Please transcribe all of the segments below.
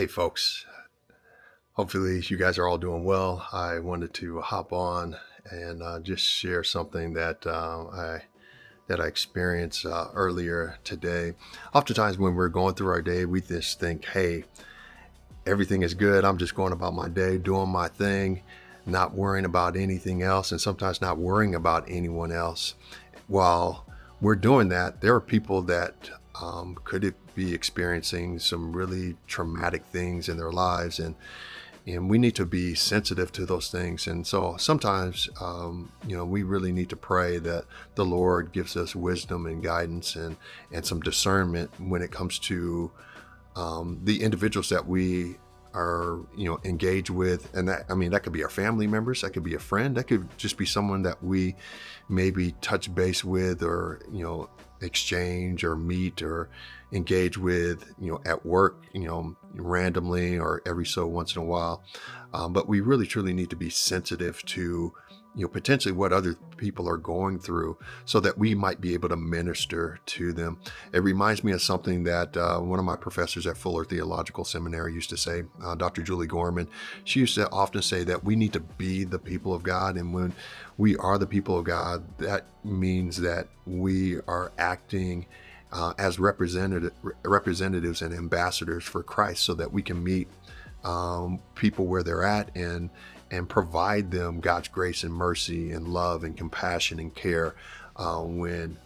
Hey, folks. Hopefully, you guys are all doing well. I wanted to hop on and just share something that I experienced earlier today. Oftentimes, when we're going through our day, we just think, "Hey, everything is good. I'm just going about my day, doing my thing, not worrying about anything else, and sometimes not worrying about anyone else." While we're doing that, there are people that could be experiencing some really traumatic things in their lives, and we need to be sensitive to those things. And so sometimes, we really need to pray that the Lord gives us wisdom and guidance and some discernment when it comes to the individuals that we are, engaged with. And that could be our family members, that could be a friend, that could just be someone that we maybe touch base with, or, exchange or meet or engage with, at work, randomly or every so once in a while. But we really truly need to be sensitive to, potentially what other people are going through, so that we might be able to minister to them. It reminds me of something that one of my professors at Fuller Theological Seminary used to say, Dr. Julie Gorman. She used to often say that we need to be the people of God. And when we are the people of God, that means that we are acting as representatives and ambassadors for Christ, so that we can meet people where they're at and provide them God's grace and mercy and love and compassion and care when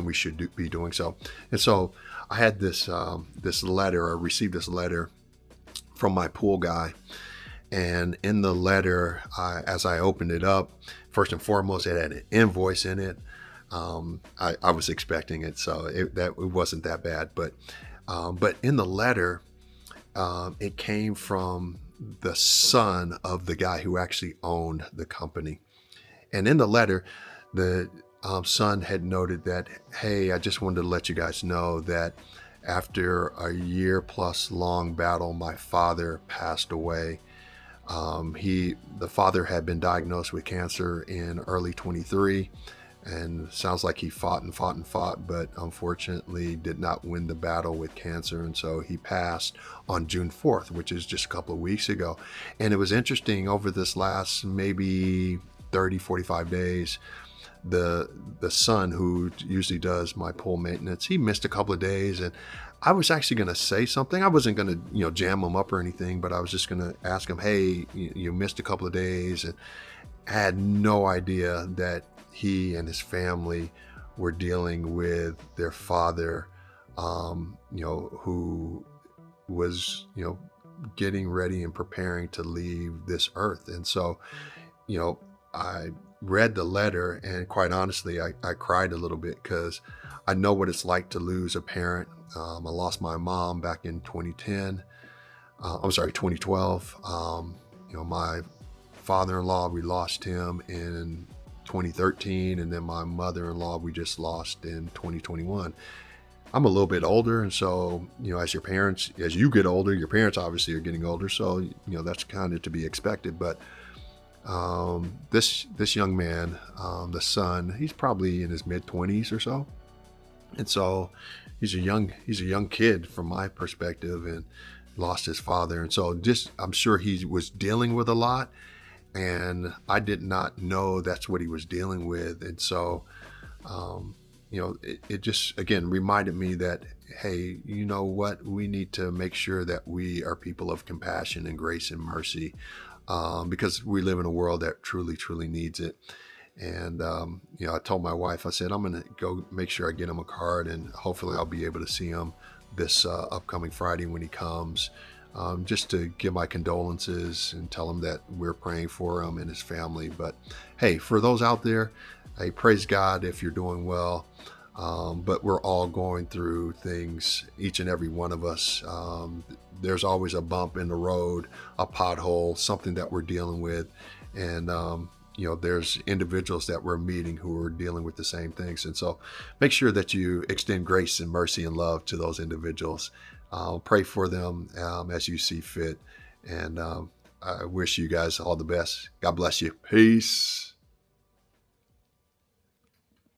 we should be doing so. And so I had this letter, or received this letter from my pool guy. And in the letter, as I opened it up, first and foremost, it had an invoice in it. I was expecting it, so it wasn't that bad. But in the letter, it came from the son of the guy who actually owned the company. And in the letter, the son had noted that, "Hey, I just wanted to let you guys know that after a year plus long battle, my father passed away." The father had been diagnosed with cancer in early 23, and sounds like he fought and fought and fought, but unfortunately did not win the battle with cancer. And so he passed on June 4th, which is just a couple of weeks ago. And it was interesting, over this last maybe 30, 45 days, the son who usually does my pool maintenance, he missed a couple of days. And I was actually going to say something. I wasn't going to, jam him up or anything, but I was just going to ask him, "Hey, you missed a couple of days." And I had no idea that he and his family were dealing with their father, who was, getting ready and preparing to leave this earth. And so, I read the letter, and quite honestly, I cried a little bit, because I know what it's like to lose a parent. I lost my mom back in 2012. My father-in-law, we lost him in 2013, and then my mother-in-law we just lost in 2021. I'm a little bit older, and so, as you get older, your parents obviously are getting older, so that's kind of to be expected. But this young man, the son, he's probably in his mid-20s or so, and so he's a young kid from my perspective, and lost his father. And so I'm sure he was dealing with a lot, and I did not know that's what he was dealing with. And so, it just, again, reminded me that, hey, you know what? We need to make sure that we are people of compassion and grace and mercy, because we live in a world that truly, truly needs it. And, I told my wife, I said, I'm going to go make sure I get him a card, and hopefully I'll be able to see him this upcoming Friday when he comes, just to give my condolences and tell him that we're praying for him and his family. But hey, for those out there, hey, praise God if you're doing well. But we're all going through things, each and every one of us. There's always a bump in the road, a pothole, something that we're dealing with. And, there's individuals that we're meeting who are dealing with the same things. And so make sure that you extend grace and mercy and love to those individuals. Pray for them as you see fit. And I wish you guys all the best. God bless you. Peace.